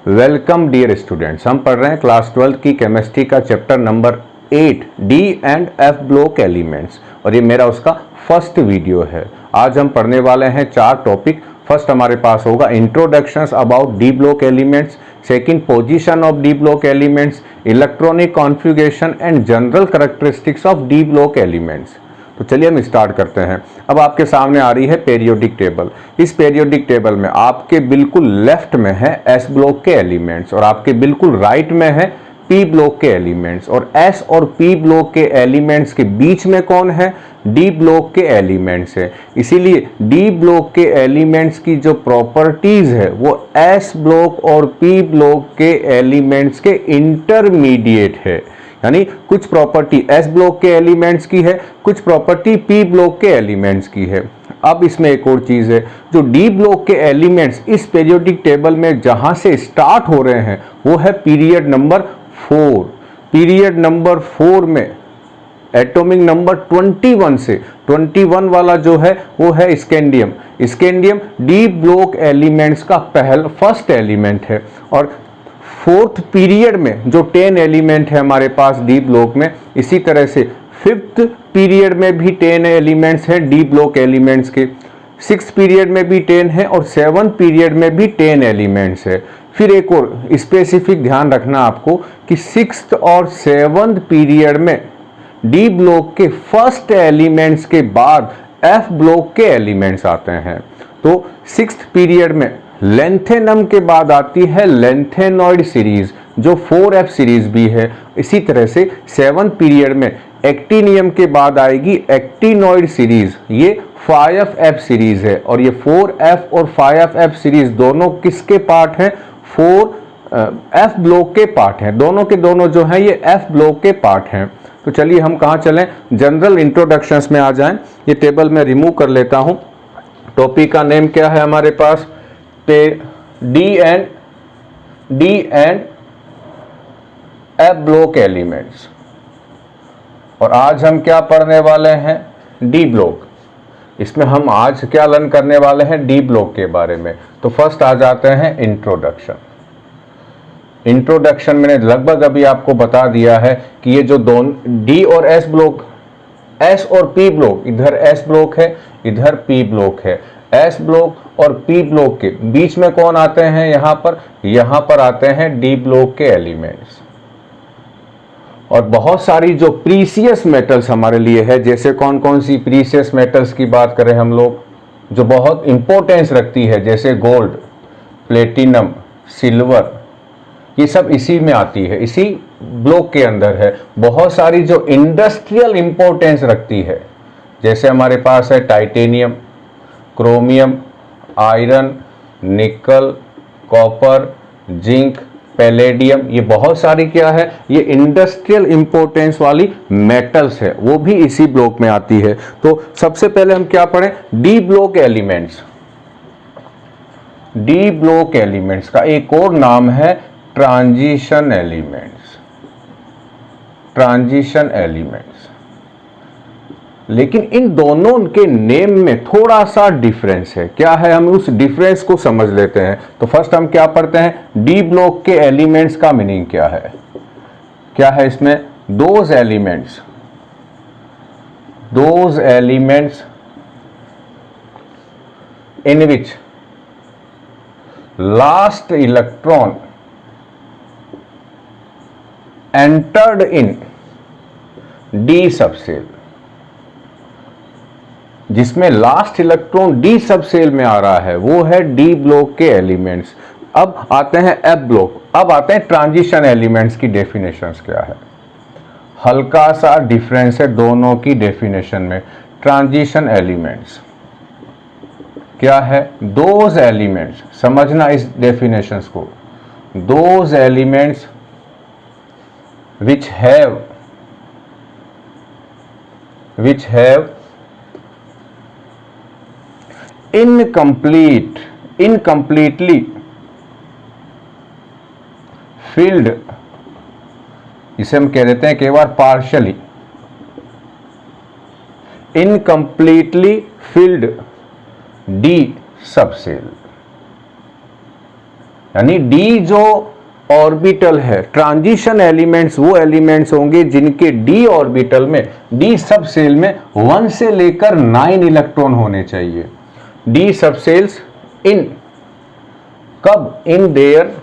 Welcome dear students. हम पढ़ रहे हैं क्लास 12 की केमिस्ट्री का chapter number 8 D and F block elements, और ये मेरा उसका फर्स्ट वीडियो है। आज हम पढ़ने वाले हैं 4 टॉपिक। फर्स्ट हमारे पास होगा introductions about D block elements, second position of D block elements, electronic configuration and general characteristics of D block elements. तो चलिए हम स्टार्ट करते हैं। अब आपके सामने आ रही है पीरियोडिक टेबल। इस पीरियोडिक टेबल में आपके बिल्कुल लेफ्ट में है एस ब्लॉक के एलिमेंट्स और आपके बिल्कुल राइट में है पी ब्लॉक के एलिमेंट्स, और एस और पी ब्लॉक के एलिमेंट्स के बीच में कौन है? डी ब्लॉक के एलिमेंट्स है। इसीलिए डी ब्लॉक के एलिमेंट्स की जो प्रॉपर्टीज है वो एस ब्लॉक और पी ब्लॉक के एलिमेंट्स के इंटरमीडिएट है। यानी कुछ प्रॉपर्टी एस ब्लॉक के एलिमेंट्स की है, कुछ प्रॉपर्टी पी ब्लॉक के एलिमेंट्स की है। अब इसमें एक और चीज है, जो डी ब्लॉक के एलिमेंट्स इस पीरियोडिक टेबल में जहां से स्टार्ट हो रहे हैं वो है पीरियड नंबर 4। पीरियड नंबर 4 में एटॉमिक नंबर 21 से 21 वाला जो है वो है scandium. Scandium D block elements का फर्स्ट एलिमेंट है। और फोर्थ पीरियड में जो 10 एलिमेंट है हमारे पास डी ब्लॉक में, इसी तरह से फिफ्थ पीरियड में भी 10 एलिमेंट्स हैं डी ब्लॉक एलिमेंट्स के, 6th पीरियड में भी 10 है और 7th पीरियड में भी 10 एलिमेंट्स है। फिर एक और स्पेसिफिक ध्यान रखना आपको कि 6th और 7th पीरियड में डी ब्लॉक के फर्स्ट एलिमेंट्स के बाद एफ ब्लॉक के एलिमेंट्स आते हैं। तो 6th पीरियड में लेंथेनम के बाद आती है लेंथेनॉइड सीरीज जो 4F सीरीज भी है। इसी तरह से 7th पीरियड में एक्टिनियम के बाद आएगी एक्टिनॉइड सीरीज, ये 5F सीरीज है। और ये 4F और 5F सीरीज दोनों किसके पार्ट हैं? 4F ब्लॉक के पार्ट हैं। दोनों के दोनों जो हैं ये F ब्लॉक के पार्ट हैं। तो चलिए हम कहाँ चलें? जनरल इंट्रोडक्शंस में आ जाएं। ये टेबल में रिमूव कर लेता हूँ। टॉपिक का नेम क्या है हमारे पास? D and F block elements. और आज हम क्या पढ़ने वाले हैं? D block. इसमें हम आज क्या लर्न करने वाले हैं? डी ब्लॉक के बारे में। तो फर्स्ट आ जाते हैं इंट्रोडक्शन। इंट्रोडक्शन मैंने लगभग अभी आपको बता दिया है कि ये जो दोनों डी और एस ब्लॉक, एस और पी ब्लॉक, इधर एस ब्लॉक है इधर पी ब्लॉक है। एस ब्लॉक और पी ब्लॉक के बीच में कौन आते हैं? यहां पर आते हैं डी ब्लॉक के एलिमेंट्स। और बहुत सारी जो प्रीसियस मेटल्स हमारे लिए है, जैसे कौन कौन सी प्रीसियस मेटल्स की बात करें हम लोग, जो बहुत इंपॉर्टेंस रखती है, जैसे गोल्ड, प्लेटिनम, सिल्वर, ये सब इसी में आती है, इसी ब्लॉक के अंदर है। बहुत सारी जो इंडस्ट्रियल इंपॉर्टेंस रखती है, जैसे हमारे पास है टाइटेनियम, क्रोमियम, आयरन, निकल, कॉपर, जिंक, पैलेडियम, ये बहुत सारी क्या है? ये इंडस्ट्रियल इंपॉर्टेंस वाली मेटल्स है, वो भी इसी ब्लॉक में आती है। तो सबसे पहले हम क्या पढ़ें? D block elements. D block elements का एक और नाम है ट्रांजिशन एलिमेंट्स। Transition elements. लेकिन इन दोनों के नेम में थोड़ा सा डिफरेंस है। क्या है? हम उस डिफरेंस को समझ लेते हैं। तो फर्स्ट हम क्या पढ़ते हैं? डी ब्लॉक के एलिमेंट्स का मीनिंग क्या है? क्या है इसमें? Those elements in which last electron entered in D subshell, जिसमें लास्ट इलेक्ट्रॉन डी सबसेल में आ रहा है, वो है डी ब्लॉक के एलिमेंट्स। अब आते हैं एफ ब्लॉक। अब आते हैं ट्रांजिशन एलिमेंट्स की डेफिनेशंस क्या है। हल्का सा डिफरेंस है दोनों की डेफिनेशन में। ट्रांजिशन एलिमेंट्स क्या है? दोज एलिमेंट्स, समझना इस डेफिनेशंस को, those elements which have incompletely filled, इसे हम कह देते हैं कई बार partially incompletely field D subshell. यानी डी जो ऑर्बिटल है, ट्रांजिशन एलिमेंट्स वो एलिमेंट्स होंगे जिनके डी ऑर्बिटल में, डी सब सेल में 1 से लेकर 9 इलेक्ट्रॉन होने चाहिए। डी सब सेल्स इन, कब? इन देयर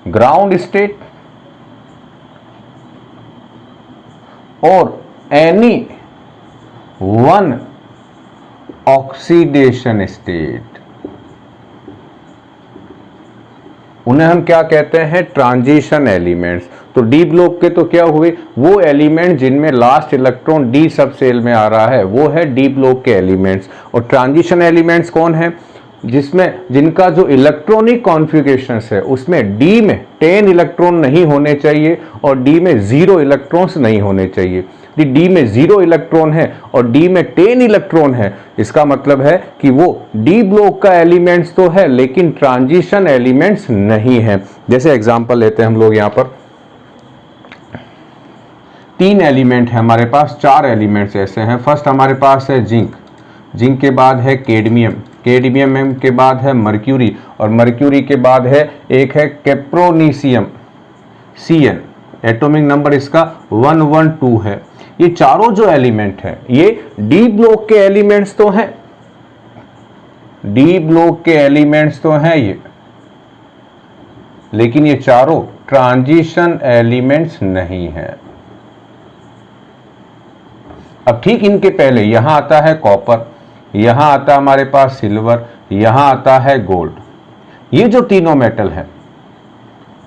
ग्राउंड स्टेट और एनी वन ऑक्सीडेशन स्टेट, उन्हें हम क्या कहते हैं? Transition elements. तो डी ब्लॉक के तो क्या हुए? वो एलिमेंट जिनमें लास्ट इलेक्ट्रॉन डी सब सेल में आ रहा है वो है डी ब्लॉक के एलिमेंट्स। और ट्रांजिशन एलिमेंट्स कौन है? जिनका जो इलेक्ट्रॉनिक कॉन्फ़िगरेशंस है उसमें डी में 10 इलेक्ट्रॉन नहीं होने चाहिए और डी में 0 इलेक्ट्रॉन्स नहीं होने चाहिए। डी में 0 इलेक्ट्रॉन है और डी में 10 इलेक्ट्रॉन है, इसका मतलब है कि वो डी ब्लॉक का एलिमेंट्स तो है लेकिन ट्रांजिशन एलिमेंट्स नहीं है। जैसे एग्जांपल लेते हैं हम लोग, यहाँ पर 3 एलिमेंट है हमारे पास, 4 एलिमेंट्स ऐसे हैं। फर्स्ट हमारे पास है जिंक, जिंक के बाद है कैडमियम, कैडमियम के बाद है मर्क्यूरी और मर्क्यूरी के बाद है एक है कैप्रोनीशियम, Cn, एटॉमिक नंबर इसका 112 है। ये चारों जो एलिमेंट हैं ये डी ब्लॉक के एलिमेंट्स तो हैं, डी ब्लॉक के एलिमेंट्स तो हैं ये, लेकिन ये चारों ट्रांजिशन एलिमेंट्स नहीं हैं। अब ठीक इनके पहले यहां आता है कॉपर, यहां आता है हमारे पास सिल्वर, यहां आता है गोल्ड। ये जो तीनों मेटल हैं,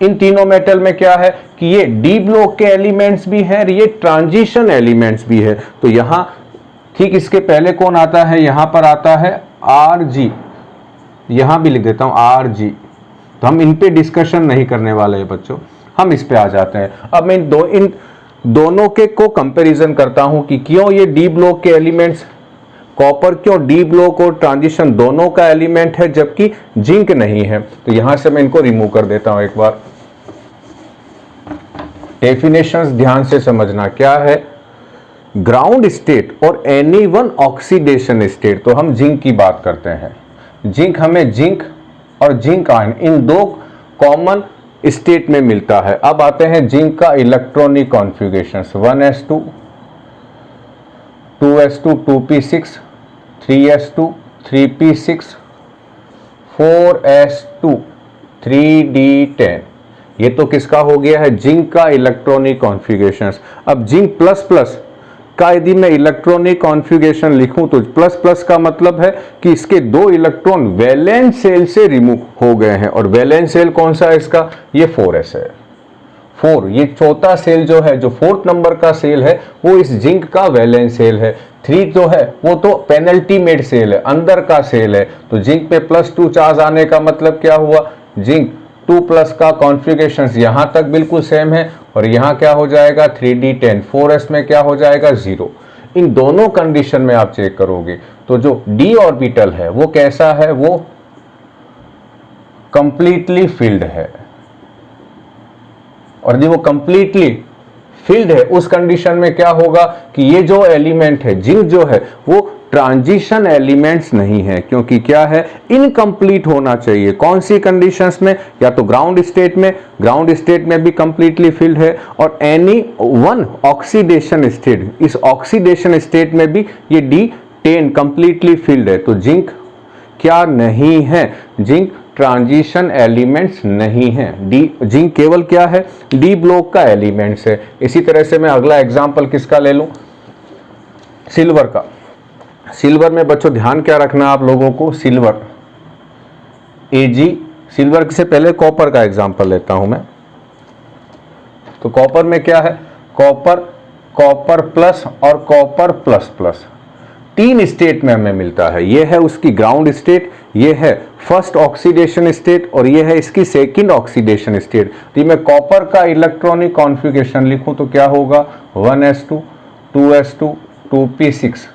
इन तीनों मेटल में क्या है कि ये डी ब्लॉक के एलिमेंट्स भी हैं, ये ट्रांजिशन एलिमेंट्स भी है। तो यहां ठीक इसके पहले कौन आता है? यहां पर आता है Rg, यहां भी लिख देता हूं Rg। तो हम इन पे डिस्कशन नहीं करने वाले हैं बच्चों, हम इस पे आ जाते हैं। अब मैं इन दोनों के को कंपैरिजन करता हूं कि क्यों ये डी ब्लॉक के एलिमेंट्स, कॉपर क्यों डी ब्लॉक और ट्रांजिशन दोनों का एलिमेंट है जबकि जिंक नहीं है। तो यहां से मैं इनको रिमूव कर देता हूं। एक बार डेफिनेशंस ध्यान से समझना क्या है। ग्राउंड स्टेट और एनी वन ऑक्सीडेशन स्टेट, तो हम जिंक की बात करते हैं। जिंक हमें जिंक और जिंक आयन इन दो कॉमन स्टेट में मिलता है। अब आते हैं जिंक का electronic configurations, 1s2, 2s2, 2p6, 3s2, 3p6, 4s2, 3d10। ये तो किसका हो गया है? जिंक का इलेक्ट्रॉनिक कॉन्फ़िगरेशंस। अब जिंक प्लस प्लस का यदि मैं इलेक्ट्रॉनिक कॉन्फ़िगरेशन लिखूं तो प्लस प्लस का मतलब है कि इसके 2 इलेक्ट्रॉन वैलेंस सेल से रिमूव हो गए हैं। और वैलेंस सेल कौन सा है इसका? ये 4s है। 4, ये चौथा सेल जो है, जो 4th नंबर का सेल है, वो इस जिंक का वैलेंस सेल है। 3 जो है वो तो पेनल्टीमेट सेल है, अंदर का सेल है। तो जिंक पे +2 चार्ज आने का मतलब क्या हुआ? जिंक 2+ का कॉन्फ़िगरेशन यहां तक बिल्कुल सेम है और यहां क्या हो जाएगा? 3d10। 4s में क्या हो जाएगा? 0। इन दोनों कंडीशन में आप चेक करोगे तो जो d ऑर्बिटल है वो कैसा है? वो कंप्लीटली फिल्ड है। और जब वो कंप्लीटली फिल्ड है उस कंडीशन में क्या होगा कि ये जो एलिमेंट है जिंक जो है वो ट्रांजिशन एलिमेंट्स नहीं है, क्योंकि क्या है? इनकम्प्लीट होना चाहिए। कौन सी कंडीशंस में? या तो ग्राउंड स्टेट में, ग्राउंड स्टेट में भी कंप्लीटली फिल्ड है, और एनी वन ऑक्सीडेशन स्टेट, इस ऑक्सीडेशन स्टेट में भी ये D10 कंप्लीटली फिल्ड है। तो जिंक क्या नहीं है? जिंक ट्रांजिशन एलिमेंट्स नहीं है। जिंक केवल क्या है? डी ब्लॉक का एलिमेंट्स है। इसी तरह से मैं अगला एग्जांपल किसका ले लूं? सिल्वर का। सिल्वर में बच्चों ध्यान क्या रखना आप लोगों को? सिल्वर Ag, सिल्वर से पहले कॉपर का एग्जांपल लेता हूं मैं। तो कॉपर में क्या है? कॉपर प्लस और कॉपर प्लस प्लस 3 स्टेट में हमें मिलता है। ये है उसकी ग्राउंड स्टेट, ये है फर्स्ट ऑक्सीडेशन स्टेट और ये है इसकी सेकंड ऑक्सीडेशन स्टेट। तो मैं कॉपर का इलेक्ट्रॉनिक कॉन्फ़िगरेशन लिखूं तो क्या होगा? 1s2, 2s2, 2p6,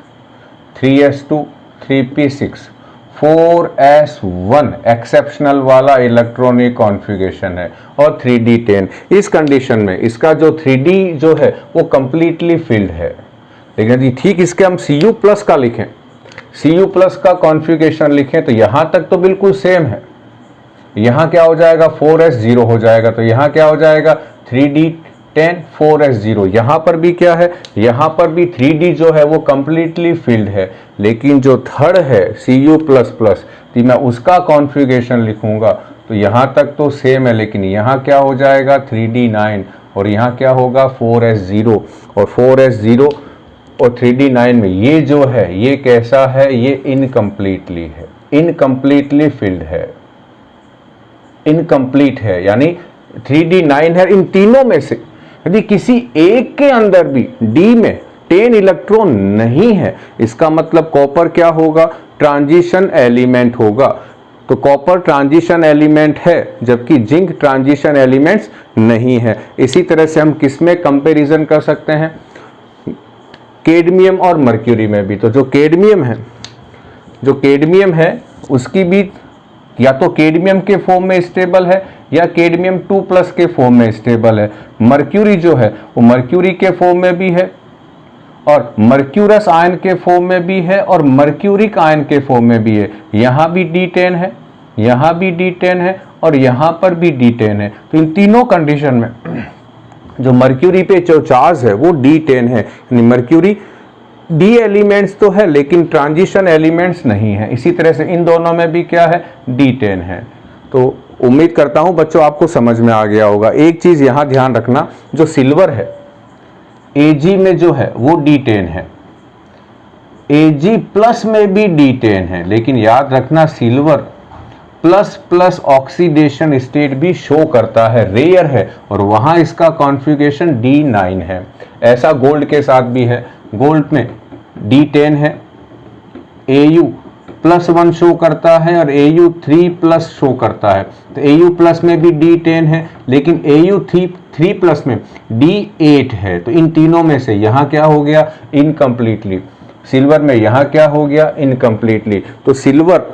3s2, 3p6, 4s1 exceptional वाला इलेक्ट्रॉनिक कॉन्फ़िगरेशन है और 3d10। इस कंडीशन में इसका जो 3d जो है वो कंप्लीटली फिल्ड है। लेकिन यदि ठीक इसके हम Cu+ का लिखें, Cu+ का कॉन्फ़िगरेशन लिखें तो यहां तक तो बिल्कुल सेम है, यहाँ क्या हो जाएगा 4s0 हो जाएगा, तो यहाँ क्या हो जाएगा 3d10 4s0। यहाँ पर भी क्या है, यहाँ पर भी 3d जो है वो कंप्लीटली फिल्ड है, लेकिन जो थर्ड है Cu++ तो मैं उसका कॉन्फ़िगरेशन लिखूंगा तो यहाँ तक तो सेम है, लेकिन यहाँ क्या हो जाएगा 3d9 और यहाँ क्या होगा 4s0, और 4s0 और 3d9 में ये जो है ये कैसा है, ये इनकम्प्लीटली है, इनकम्प्लीटली फिल्ड है, इनकम्प्लीट है, यानी 3d9 है। इन तीनों में से यदि किसी एक के अंदर भी d में 10 इलेक्ट्रॉन नहीं है, इसका मतलब कॉपर क्या होगा, ट्रांजिशन एलिमेंट होगा। तो कॉपर ट्रांजिशन एलिमेंट है जबकि जिंक ट्रांजिशन एलिमेंट्स नहीं है। इसी तरह से हम किस में कंपैरिजन कर सकते हैं, कैडमियम और मर्क्यूरी में भी। तो जो कैडमियम है उसकी भी या तो कैडमियम के फॉर्म में स्टेबल है या कैडमियम 2+ के फॉर्म में स्टेबल है। मर्क्यूरी जो है वो मर्क्यूरी के फॉर्म में भी है और मर्क्यूरस आयन के फॉर्म में भी है और मर्क्यूरिक आयन के फॉर्म में भी है। यहाँ भी D10 है, यहाँ भी D10 है और यहाँ पर भी D10 है। तो इन तीनों कंडीशन में जो मर्क्यूरी पे जो चार्ज है वो D10 है, यानी मर्क्यूरी D एलिमेंट्स तो है लेकिन ट्रांजिशन एलिमेंट्स नहीं है। इसी तरह से इन दोनों में भी क्या है, D10 है। तो उम्मीद करता हूं बच्चों आपको समझ में आ गया होगा। एक चीज यहां ध्यान रखना, जो सिल्वर है Ag में जो है वो D10 है, Ag+ में भी D10 है, लेकिन याद रखना सिल्वर प्लस ऑक्सीडेशन स्टेट भी शो करता है, रेयर है, और वहां इसका कॉन्फ़िगरेशन D9 है। ऐसा गोल्ड के साथ भी है, गोल्ड में D10 है, Au+1 शो करता है और Au3+ शो करता है। तो Au+ में भी D10 है लेकिन Au3+ में D8 है। तो इन तीनों में से यहाँ क्या हो गया, इनकम्प्लीटली। सिल्वर में यहाँ क्या हो गया, इनकम्प्लीटली। तो सिल्वर,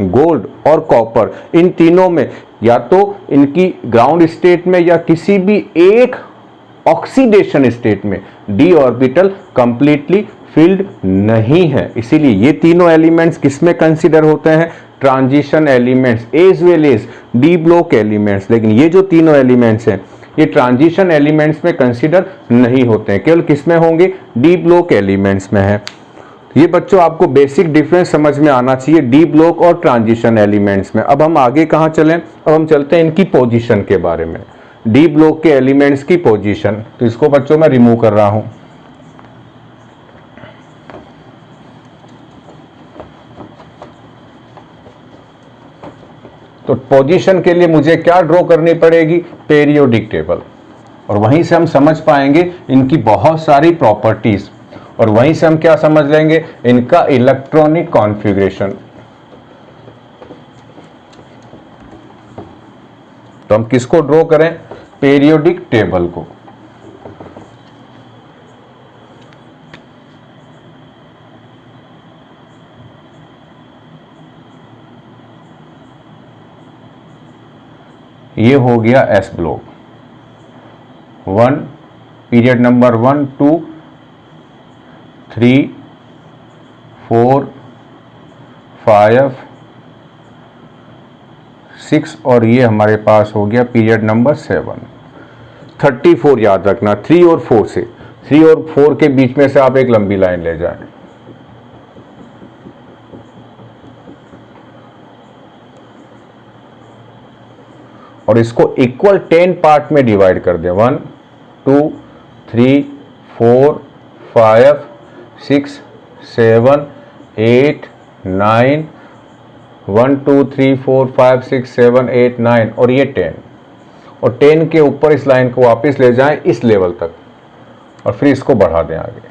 गोल्ड और कॉपर इन तीनों में या तो इनकी ग्राउंड स्टेट में या किसी भी एक ऑक्सीडेशन स्टेट में d ऑर्बिटल कंप्लीटली फिल्ड नहीं है। इसीलिए ये तीनों एलिमेंट्स किसमें कंसीडर होते हैं, transition elements as well as d block elements. लेकिन ये जो तीनों एलिमेंट्स हैं ये ट्रांजिशन एलिमेंट्स में कंसीडर नहीं होते हैं, केवल किसमें होंगे, d ब्लॉक एलिमेंट्स में है। ये बच्चों आपको बेसिक डिफरेंस समझ में आना चाहिए डी ब्लॉक और ट्रांजिशन एलिमेंट्स में। अब हम आगे कहाँ चलें, अब हम चलते हैं इनकी पोजीशन के बारे में, डी ब्लॉक के एलिमेंट्स की पोजीशन। तो इसको बच्चों मैं रिमूव कर रहा हूं। तो पोजीशन के लिए मुझे क्या ड्रॉ करनी पड़ेगी, पीरियोडिक टेबल, और वहीं से हम समझ पाएंगे इनकी बहुत सारी प्रॉपर्टीज, और वहीं से हम क्या समझ लेंगे, इनका इलेक्ट्रॉनिक कॉन्फ़िगरेशन। तो हम किसको ड्रॉ करें, पीरियोडिक टेबल को। ये हो गया एस ब्लॉक 1, पीरियड नंबर 1 2 3 4 5 6 और ये हमारे पास हो गया पीरियड नंबर 7। 34 याद रखना, 3 और 4 से, 3 और 4 के बीच में से आप एक लंबी लाइन ले जाएं। और इसको इक्वल 10 पार्ट में डिवाइड कर दें, 1 2 3 4 5 6 7 8 9 1 2 3 4 5 6 7 8 9 और ये 10, और 10 के ऊपर इस लाइन को वापस ले जाएं इस लेवल तक और फिर इसको बढ़ा दें आगे।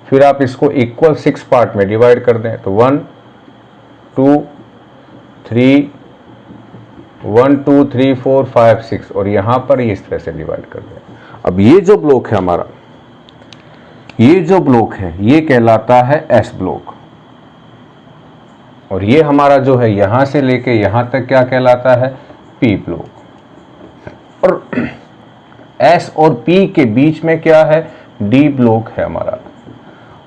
फिर आप इसको इक्वल 6 पार्ट में डिवाइड कर दें, तो 1 2 3 1 2 3 4 5 6 और यहां पर इस तरह से डिवाइड कर दें। अब ये जो ब्लॉक है हमारा, ये जो ब्लॉक है ये कहलाता है एस ब्लॉक, और ये हमारा जो है यहां से लेके यहां तक क्या कहलाता है, पी ब्लॉक। और एस और पी के बीच में क्या है, डी ब्लॉक है हमारा,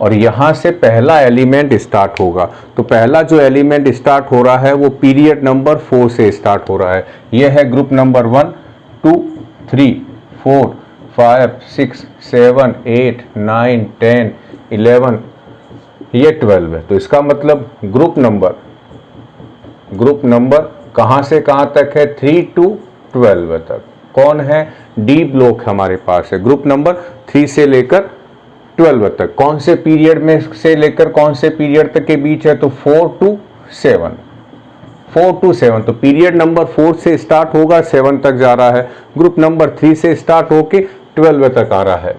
और यहां से पहला एलिमेंट स्टार्ट होगा। तो पहला जो एलिमेंट स्टार्ट हो रहा है वो पीरियड नंबर 4 से स्टार्ट हो रहा है। यह है ग्रुप नंबर 1, 2, 3, 4, 5, 6, 7, 8, 9, 10, 11, ये 12 है। तो इसका मतलब ग्रुप नंबर कहां से कहां तक है? 3 to 12 तक। कौन है? डी ब्लॉक हमारे पास है। ग्रुप नंबर 3 से लेकर 12 तक। कौन से पीरियड में से लेकर कौन से पीरियड तक के बीच है? तो 4 to 7। 4 to 7, तो पीरियड नंबर 4 से स्टार्ट होगा, 7 तक जा रहा है। ग्रुप नंबर 3 से स्टार्ट होके 12 तक आ रहा है।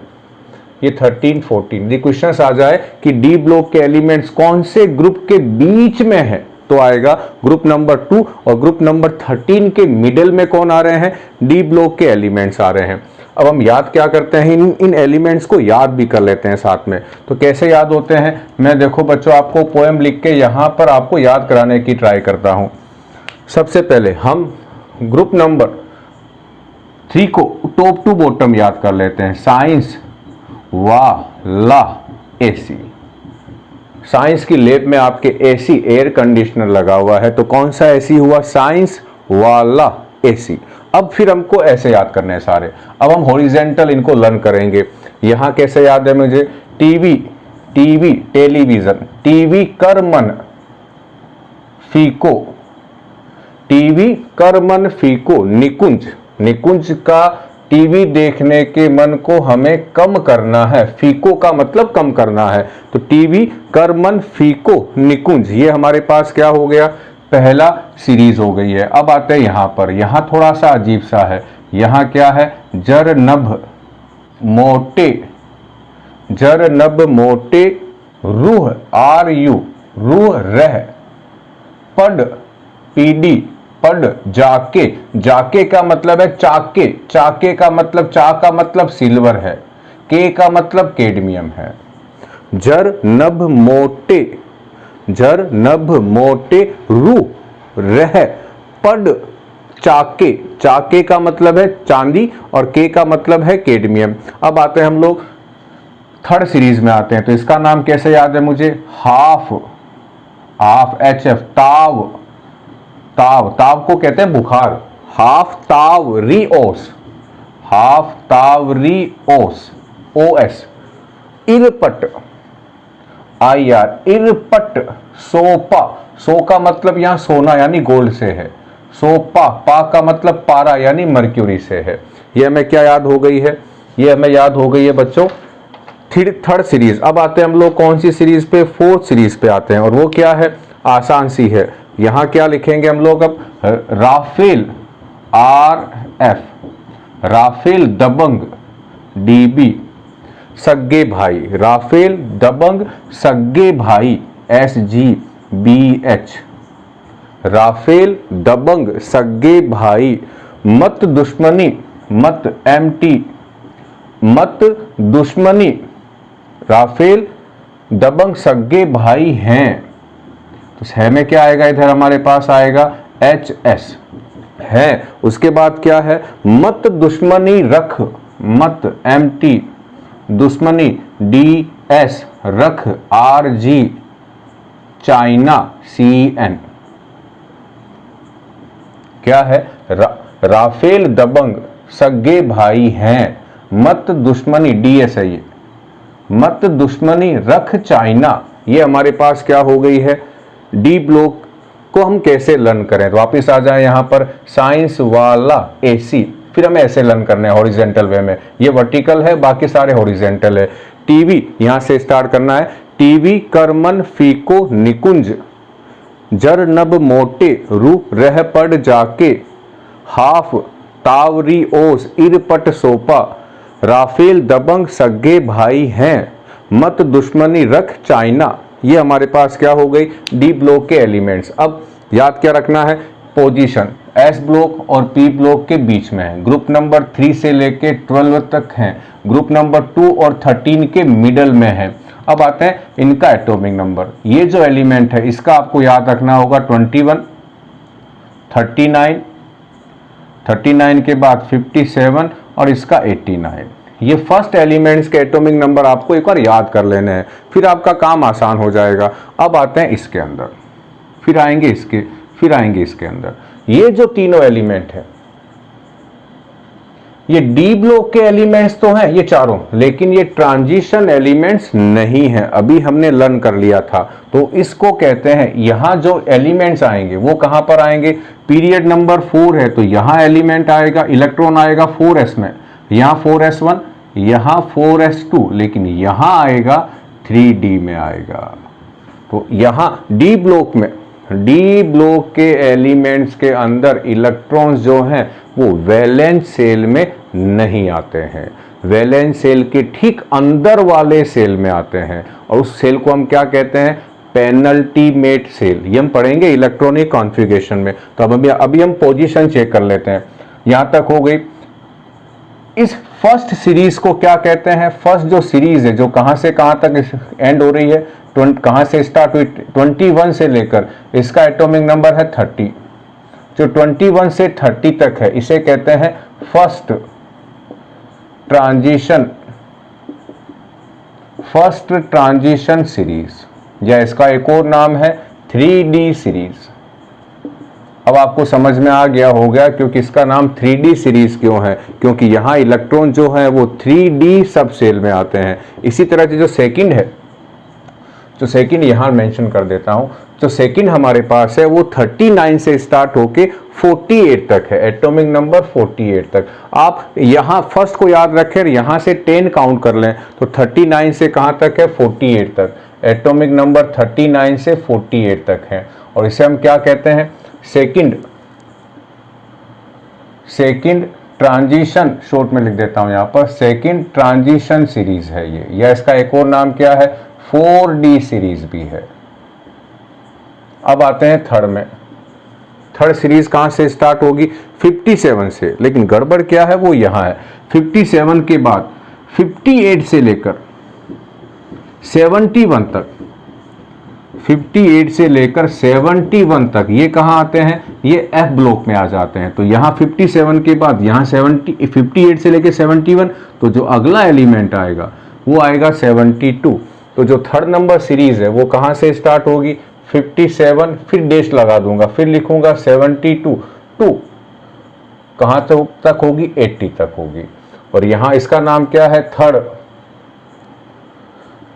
ये 13, 14 ये क्वेश्चंस आ जाए कि डी ब्लॉक के एलिमेंट्स कौन से ग्रुप के बीच में है, तो आएगा ग्रुप नंबर 2, और ग्रुप नंबर 13 के मिडिल में कौन आ रहे हैं? डी ब्लॉक के एलिमेंट्स आ रहे हैं। अब हम याद क्या करते हैं? इन एलिमेंट्स को याद भी कर लेते हैं साथ में। तो कैसे याद होते हैं? मैं देखो बच्चों आपको पोएम लिख के यहाँ पर आपको याद कराने की ट्राई करता हूँ। सबसे पहले हम ग्रुप नंबर 3 को टॉप टू बॉटम याद कर लेते हैं। साइंस वाला एसी। साइंस की लैब में आपके एसी एयर कंडीशनर लगा हुआ है, तो कौन सा एसी हुआ? साइंस वाला एसी। अब फिर हमको ऐसे याद करने हैं सारे। अब हम हॉरिजेंटल इनको लर्न करेंगे। यहां कैसे याद है मुझे? टीवी टेलीविजन, टीवी कर मन फीको, टीवी कर मन फीको। निकुंज का टीवी देखने के मन को हमें कम करना है। फीको का मतलब कम करना है, तो टीवी कर मन फीको निकुंज। ये हमारे पास क्या हो गया? पहला सीरीज हो गई है। अब आते हैं यहां पर। यहां थोड़ा सा अजीब सा है। यहां क्या है? जर नभ मोटे रूह रूह रह पड पीडी पड जाके का मतलब है चाके का मतलब चा का मतलब सिल्वर है, के का मतलब कैडमियम है। जर नभ मोटे रू रह पड चाके का मतलब है चांदी, और के का मतलब है कैडमियम। अब आते हैं हम लोग थर्ड सीरीज में आते हैं। तो इसका नाम कैसे याद है मुझे? हाफ HF ताव को कहते हैं बुखार। हाफ तावरियोस OS। इरपट IR इरपट सोपा। सो का मतलब यहां सोना यानी गोल्ड से है। सोपा पा का मतलब पारा यानी मर्क्यूरी से है। यह हमें क्या याद हो गई है? यह हमें याद हो गई है बच्चों थर्ड सीरीज। अब आते हैं हम लोग कौन सी सीरीज पे? फोर्थ सीरीज पे आते हैं, और वो क्या है? आसान सी है। यहां क्या लिखेंगे हम लोग? अब राफेल RF, राफेल दबंग DB, सग्गे भाई। राफेल दबंग सग्गे भाई SGBH। राफेल दबंग सग्गे भाई। मत दुश्मनी MT, मत दुश्मनी। राफेल दबंग सग्गे भाई हैं, तो है में क्या आएगा? इधर हमारे पास आएगा HS है। उसके बाद क्या है? मत दुश्मनी रख, मत MT, दुश्मनी DS, रख RG, चाइना CN। क्या है? राफेल दबंग सगे भाई हैं, मत दुश्मनी DS है ये, मत दुश्मनी रख चाइना। ये हमारे पास क्या हो गई है? डी ब्लॉक को हम कैसे लर्न करें? तो वापिस आ जाए यहाँ पर। साइंस वाला AC, फिर हमें ऐसे लर्न करना है हॉरिजेंटल वे में। ये वर्टिकल है, बाकी सारे हॉरिजेंटल है। टीवी यहाँ से स्टार्ट करना है। टीवी करमन फीको निकुंज, जर नब मोटे रू रह पड़ जाके, हाफ तावरी ओस इरपट सोपा, राफेल दबंग सगे भाई हैं, मत दुश्मनी रख चाइना। ये हमारे पास क्या हो गई? डी ब्लॉक के एलिमेंट्स। अब याद क्या रखना है? पोजीशन एस ब्लॉक और पी ब्लॉक के बीच में है। ग्रुप नंबर 3 से लेके 12 तक है। ग्रुप नंबर 2 और 13 के मिडल में है। अब आते हैं इनका एटॉमिक नंबर। ये जो एलिमेंट है इसका आपको याद रखना होगा 21, 39 के बाद 57 और इसका 89। ये फर्स्ट एलिमेंट्स के एटॉमिक नंबर आपको एक बार याद कर लेने हैं, फिर आपका काम आसान हो जाएगा। अब आते हैं इसके अंदर, फिर आएंगे इसके, फिर आएंगे इसके अंदर। ये जो तीनों एलिमेंट है ये डी ब्लॉक के एलिमेंट्स तो हैं ये चारों, लेकिन ये ट्रांजिशन एलिमेंट्स नहीं है, अभी हमने लर्न कर लिया था। तो इसको कहते हैं, यहां जो एलिमेंट्स आएंगे वो कहां पर आएंगे, पीरियड नंबर 4 है तो यहां एलिमेंट आएगा, इलेक्ट्रॉन आएगा 4s में, यहां 4s1, यहां 4s2, लेकिन यहां आएगा 3d में आएगा। तो यहां डी ब्लॉक में, डी ब्लॉक के एलिमेंट्स के अंदर इलेक्ट्रॉन्स जो हैं वो वैलेंस सेल में नहीं आते हैं, वैलेंस सेल के ठीक अंदर वाले सेल में आते हैं, और उस सेल को हम क्या कहते हैं, पेनल्टीमेट सेल। ये हम पढ़ेंगे इलेक्ट्रॉनिक कॉन्फ़िगरेशन में। तो अब अभी हम पोजीशन चेक कर लेते हैं। यहां तक हो गई। इस फर्स्ट सीरीज को क्या कहते हैं, फर्स्ट जो सीरीज है जो कहां से कहां तक एंड हो रही है, कहां से स्टार्ट हुई, 21 से लेकर इसका एटॉमिक नंबर है 30, जो 21 से 30 तक है इसे कहते हैं फर्स्ट ट्रांजिशन सीरीज, या इसका एक और नाम है 3D सीरीज। अब आपको समझ में आ गया होगा क्योंकि इसका नाम 3D सीरीज क्यों है, क्योंकि यहां इलेक्ट्रॉन जो है वो 3D सब सेल में आते हैं। इसी तरह से जो सेकंड है, जो सेकंड यहां मेंशन कर देता हूं, जो सेकंड हमारे पास है वो 39 से स्टार्ट होके 48 तक है, एटॉमिक नंबर 48 तक। आप यहां फर्स्ट को याद रखें, यहां से 10 काउंट कर लें तो 39 से कहां तक है, 48 तक, एटॉमिक नंबर 39 से 48 तक है। और इसे हम क्या कहते हैं, सेकंड ट्रांजिशन, शॉर्ट में लिख देता हूं यहां पर, सेकंड ट्रांजिशन सीरीज है ये, या इसका एक और नाम क्या है, 4D सीरीज भी है। अब आते हैं थर्ड में। थर्ड सीरीज कहां से स्टार्ट होगी, 57 से, लेकिन गड़बड़ क्या है वो यहां है। 57 के बाद 58 से लेकर 71 तक, 58 से लेकर 71 तक ये कहां आते हैं, ये F ब्लॉक में आ जाते हैं। तो यहां 57 के बाद यहां 58 से लेकर 71, तो जो अगला एलिमेंट आएगा वो आएगा 72। तो जो थर्ड नंबर सीरीज है वो कहां से स्टार्ट होगी, 57, फिर डैश लगा दूंगा, फिर लिखूंगा 72, 2 कहां तक होगी, 80 तक होगी। और यहां इसका नाम क्या है, थर्ड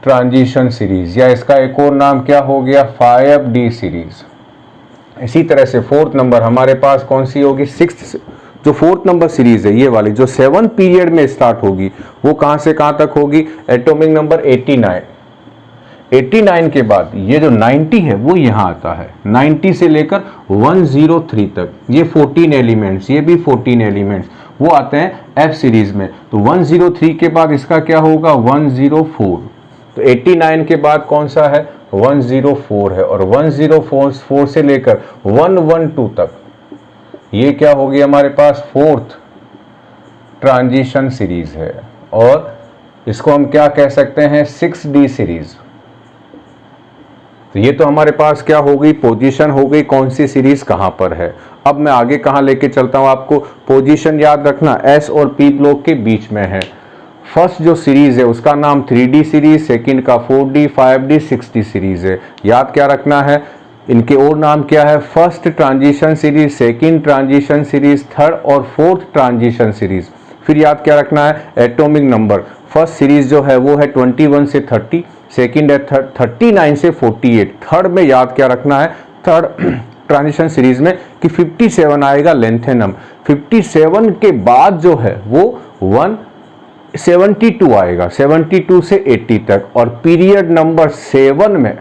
ट्रांजिशन सीरीज, या इसका एक और नाम क्या हो गया, 5D सीरीज। इसी तरह से फोर्थ नंबर हमारे पास कौन सी होगी, सिक्स्थ, जो फोर्थ नंबर सीरीज है ये वाली, जो 7 पीरियड में स्टार्ट होगी वो कहां से कहां तक होगी, एटॉमिक नंबर 89। 89 के बाद ये जो 90 है वो यहां आता है, 90 से लेकर 103 तक, ये 14 एलिमेंट्स, ये भी 14 एलिमेंट्स वो आते हैं F सीरीज में। तो 103 के बाद इसका क्या होगा, 104। तो 89 के बाद कौन सा है, 104 है, और 104 से लेकर 112 तक ये क्या होगी हमारे पास, फोर्थ ट्रांजिशन सीरीज है, और इसको हम क्या कह सकते हैं, 6D सीरीज। तो ये तो हमारे पास क्या हो गई, पोजीशन हो गई, कौन सी सीरीज कहां पर है। अब मैं आगे कहां लेके चलता हूं, आपको पोजीशन याद रखना S और P ब्लॉक के बीच में है। फर्स्ट जो सीरीज है उसका नाम 3D सीरीज, सेकंड का 4D, 5D, 6D सीरीज है। याद क्या रखना है, इनके और नाम क्या है, first transition series, second transition series, third और फोर्थ ट्रांजिशन सीरीज। फिर याद क्या रखना है, एटॉमिक नंबर, फर्स्ट सीरीज जो है वो है 21 से 30, सेकंड है 39 से 48, थर्ड में याद क्या रखना है, थर्ड ट्रांजिशन सीरीज में कि 57 आएगा लेंथेनम, 57 के बाद जो है वो 172 आएगा, 72 से 80 तक। और पीरियड नंबर 7 में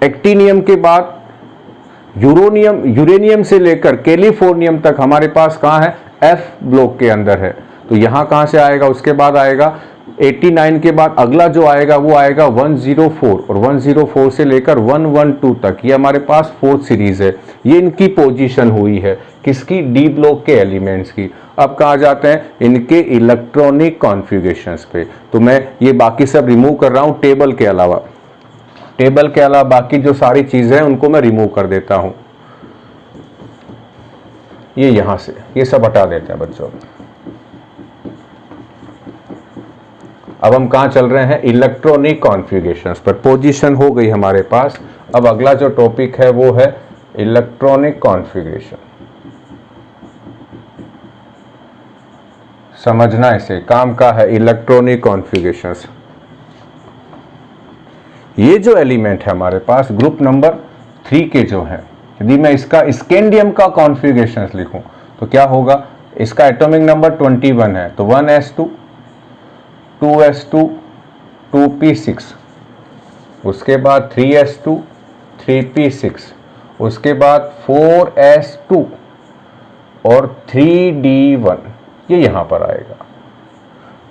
एक्टिनियम के बाद यूरेनियम से लेकर कैलिफोर्नियम तक हमारे पास कहाँ है, F ब्लॉक के अंदर है। तो यहाँ कहाँ से आएगा, उसके बाद आएगा 89 के बाद अगला जो आएगा वो आएगा 104, और 104 से लेकर 112 तक ये हमारे पास फोर्थ सीरीज है। ये इनकी पोजीशन हुई है किसकी, डी ब्लॉक के एलिमेंट्स की। अब कहाँ जाते हैं, इनके इलेक्ट्रॉनिक कॉन्फ़िगरेशंस पे। तो मैं ये बाकी सब रिमूव कर रहा हूँ, टेबल के अलावा बाकी जो सारी चीज़ें हैं उनको मैं रिमूव कर देता हूँ। ये यहाँ से ये सब हटा देते हैं बच्चों। अब हम कहाँ चल रहे हैं, इलेक्ट्रॉनिक कॉन्फ़िगरेशंस पर। पोजीशन हो गई हमारे पास। अब अगला जो टॉपिक है वो है इलेक्ट्रॉनिक कॉन्फ़िगरेशन। समझना इसे, काम का है इलेक्ट्रॉनिक कॉन्फ़िगरेशंस। ये जो एलिमेंट है हमारे पास ग्रुप नंबर 3 के जो है, यदि मैं इसका स्कैंडियम का कॉन्फ़िगरेशंस लिखूं तो क्या होगा, इसका एटॉमिक नंबर 21 है, तो 1s2 2s2 2p6, उसके बाद 3s2 3p6, उसके बाद 4s2 और 3d1, ये यहां पर आएगा।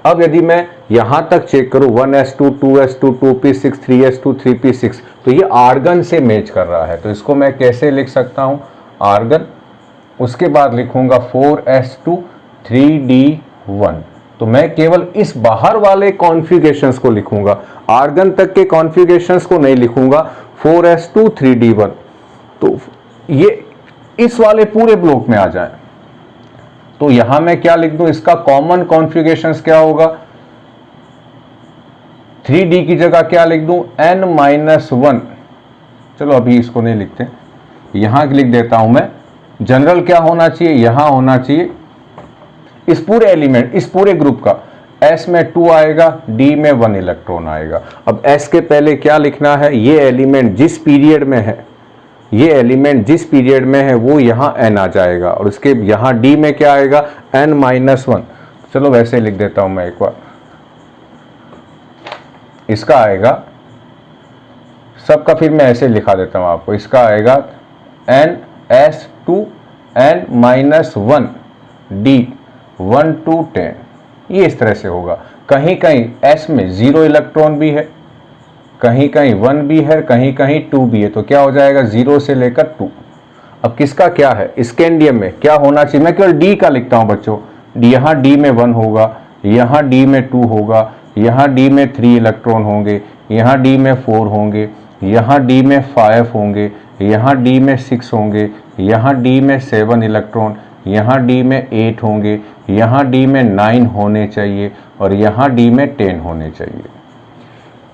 अब यदि मैं यहां तक चेक करूं 1s2 2s2 2p6 3s2 3p6, तो ये आर्गन से मैच कर रहा है। तो इसको मैं कैसे लिख सकता हूं, आर्गन, उसके बाद लिखूंगा 4s2 3d1। तो मैं केवल इस बाहर वाले कॉन्फ़िगरेशंस को लिखूंगा, आर्गन तक के कॉन्फ़िगरेशंस को नहीं लिखूंगा। 4s2 3d1, तो ये इस वाले पूरे ब्लॉक में आ जाए। तो यहां मैं क्या लिख दूं, इसका कॉमन कॉन्फ़िगरेशंस क्या होगा, 3d की जगह क्या लिख दूं, n-1। चलो अभी इसको नहीं लिखते, यहां लिख देता हूं मैं। जनरल क्या होना चाहिए, यहां होना चाहिए इस पूरे एलिमेंट, इस पूरे ग्रुप का s में 2 आएगा, d में 1 इलेक्ट्रॉन आएगा। अब s के पहले क्या लिखना है, ये एलिमेंट जिस पीरियड में है, ये एलिमेंट जिस पीरियड में है वो यहाँ n आ जाएगा, और उसके यहाँ d में क्या आएगा, n-1। चलो वैसे लिख देता हूं मैं एक बार, इसका आएगा सबका, फिर मैं ऐसे लिखा देता हूं आपको, इसका आएगा n-s2 n-1 d 1 to 10, ये इस तरह से होगा। कहीं कहीं s में 0 इलेक्ट्रॉन भी है, कहीं कहीं 1 भी है, कहीं कहीं 2 भी है, तो क्या हो जाएगा 0 से लेकर 2। अब किसका क्या है, स्कैंडियम में क्या होना चाहिए, मैं केवल d का लिखता हूं बच्चों। यहाँ d में 1 होगा, यहाँ d में 2 होगा, यहाँ d में 3 इलेक्ट्रॉन होंगे, यहाँ d में 4 होंगे, यहाँ d में 5 होंगे, यहाँ d में 6 होंगे, यहाँ d में 7 इलेक्ट्रॉन, यहाँ d में 8 होंगे, यहाँ d में 9 होने चाहिए, और यहाँ d में 10 होने चाहिए।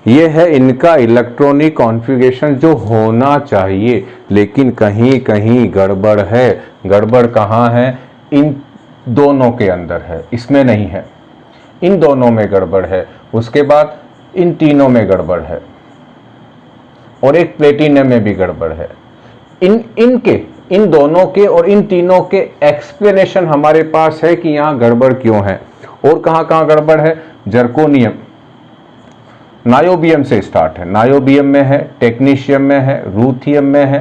ये है इनका इलेक्ट्रॉनिक कॉन्फ़िगरेशन जो होना चाहिए, लेकिन कहीं कहीं गड़बड़ है। गड़बड़ कहाँ है, इन दोनों के अंदर है, इसमें नहीं है, इन दोनों में गड़बड़ है, उसके बाद इन तीनों में गड़बड़ है, और एक प्लेटिनम में भी गड़बड़ है। इन दोनों के और इन तीनों के एक्सप्लेनेशन हमारे पास है कि यहाँ गड़बड़ क्यों है। और कहाँ कहाँ गड़बड़ है, जर्कोनियम, नायोबियम से स्टार्ट है, नायोबियम में है, टेक्नीशियम में है, रूथियम में है,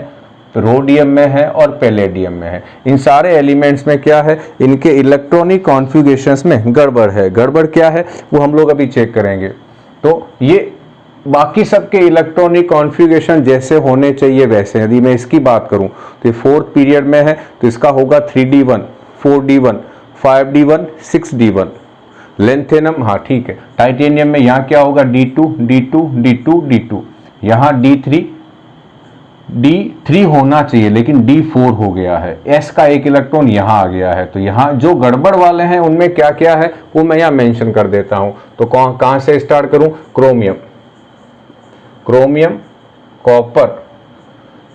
रोडियम में है और पैलेडियम में है। इन सारे एलिमेंट्स में क्या है, इनके इलेक्ट्रॉनिक कॉन्फ़िगरेशंस में गड़बड़ है। गड़बड़ क्या है वो हम लोग अभी चेक करेंगे। तो ये बाकी सबके इलेक्ट्रॉनिक कॉन्फ़िगरेशन जैसे होने चाहिए वैसे, यदि मैं इसकी बात करूं तो ये 4th पीरियड में है, तो इसका होगा 3d1 4d1 5d1 6d1। Lanthanum, हाँ ठीक है। टाइटेनियम में यहाँ क्या होगा, d2 d2 d2 d2, यहाँ d3 होना चाहिए लेकिन d4 हो गया है, s का एक इलेक्ट्रॉन यहाँ आ गया है। तो यहाँ जो गड़बड़ वाले हैं उनमें क्या क्या है वो मैं यहाँ मेंशन कर देता हूँ। तो कहाँ से स्टार्ट करूँ, क्रोमियम कॉपर,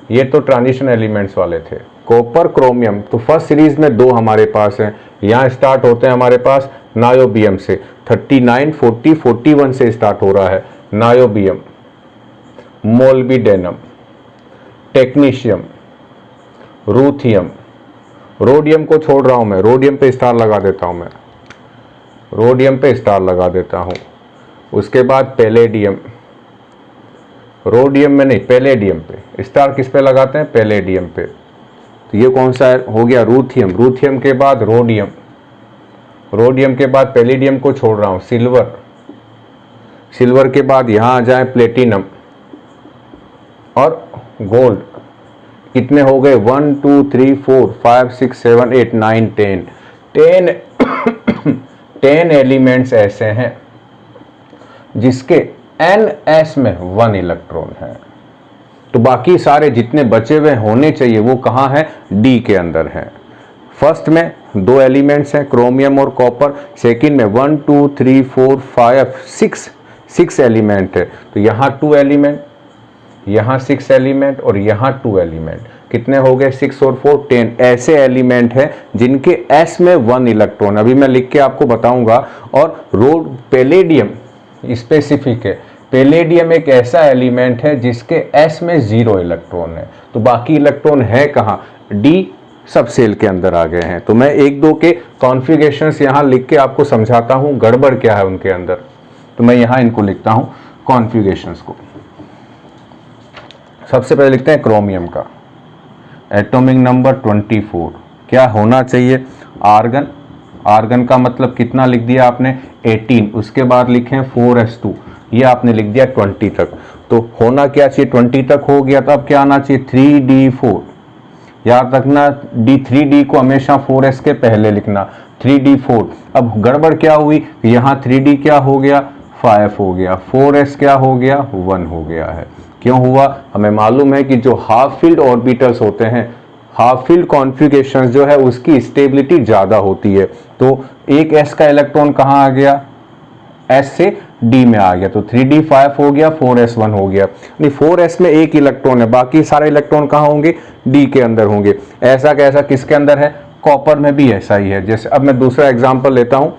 ये तो ट्रांजिशन एलिमेंट्स वाले थे, कॉपर क्रोमियम। तो फर्स्ट सीरीज में 2 हमारे पास हैं, यहाँ स्टार्ट होते हैं हमारे पास नायोबियम से, 39 40 41 से स्टार्ट हो रहा है नायोबियम, मोल्बिडेनम, टेक्नीशियम, रूथियम, रोडियम को छोड़ रहा हूं मैं, रोडियम पे स्टार लगा देता हूं मैं, रोडियम पे स्टार लगा देता हूं। उसके बाद पैलेडियम, रोडियम में नहीं पैलेडियम पे स्टार, किस पे लगाते हैं, पैलेडियम पे। तो ये कौन सा हो गया, रूथियम, रूथियम के बाद रोडियम, रोडियम के बाद पैलेडियम को छोड़ रहा हूं, सिल्वर, सिल्वर के बाद यहां आ जाए प्लेटिनम और गोल्ड। कितने हो गए, 1 2 3 4 5 6 7 8 9 10 10 एलिमेंट्स ऐसे हैं जिसके NS में 1 इलेक्ट्रॉन है। तो बाकी सारे जितने बचे हुए होने चाहिए वो कहाँ है, D के अंदर है। फर्स्ट में 2 एलिमेंट्स हैं क्रोमियम और कॉपर, सेकंड में 1 2 3 4 5 6 एलिमेंट है। तो यहाँ 2 एलिमेंट, यहाँ 6 एलिमेंट और यहाँ 2 एलिमेंट, कितने हो गए 6 और 4 10 ऐसे एलिमेंट हैं जिनके s में 1 इलेक्ट्रॉन, अभी मैं लिख के आपको बताऊंगा। और पैलेडियम स्पेसिफिक है, पैलेडियम एक ऐसा एलिमेंट है जिसके s में 0 इलेक्ट्रॉन है। तो बाकी इलेक्ट्रॉन है कहाँ, d सब सेल के अंदर आ गए हैं। तो मैं 1-2 के कॉन्फ़िगरेशंस यहाँ लिख के आपको समझाता हूँ गड़बड़ क्या है उनके अंदर। तो मैं यहाँ इनको लिखता हूँ कॉन्फ़िगरेशंस को। सबसे पहले लिखते हैं क्रोमियम का, एटॉमिक नंबर 24, क्या होना चाहिए आर्गन, आर्गन का मतलब कितना लिख दिया आपने 18, उसके बाद लिखें 4s2, ये आपने लिख दिया 20 तक। तो होना क्या चाहिए 20 तक हो गया, तो अब क्या आना चाहिए 3d4, याद रखना d3d को हमेशा 4s के पहले लिखना, 3d4। अब गड़बड़ क्या हुई, यहाँ 3d क्या हो गया 5 हो गया, 4s क्या हो गया 1 हो गया है। क्यों हुआ, हमें मालूम है कि जो हाफ फील्ड ऑर्बिटल्स होते हैं, हाफ फील्ड कॉन्फ़िगरेशंस जो है उसकी स्टेबिलिटी ज़्यादा होती है। तो एक s का इलेक्ट्रॉन कहाँ आ गया, s से d में आ गया, तो 3d 5 हो गया, 4s 1 हो गया। नहीं 4s में एक इलेक्ट्रॉन है, बाकी सारे इलेक्ट्रॉन कहाँ होंगे d के अंदर होंगे। ऐसा कैसा किसके अंदर है, कॉपर में भी ऐसा ही है। जैसे अब मैं दूसरा एग्जांपल लेता हूँ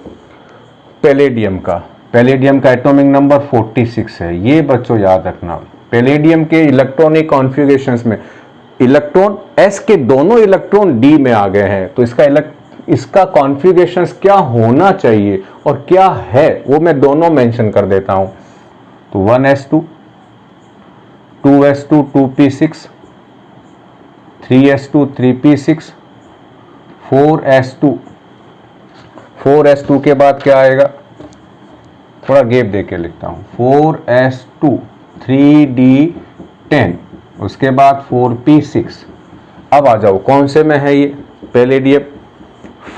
पैलेडियम का, पैलेडियम का एटॉमिक नंबर 46 है। ये बच्चों याद रखना, पैलेडियम के इलेक्ट्रॉनिक कॉन्फ़िगरेशंस में इलेक्ट्रॉन s के दोनों इलेक्ट्रॉन d में आ गए हैं। तो इसका कॉन्फ़िगरेशंस क्या होना चाहिए और क्या है वो मैं दोनों मेंशन कर देता हूं। तो 1s2 2s2 2p6 3s2 3p6 4s2 के बाद क्या आएगा, थोड़ा गैप दे के लिखता हूं, 4s2 3d10, उसके बाद 4p6। अब आ जाओ कौन से में है ये पैलेडियम,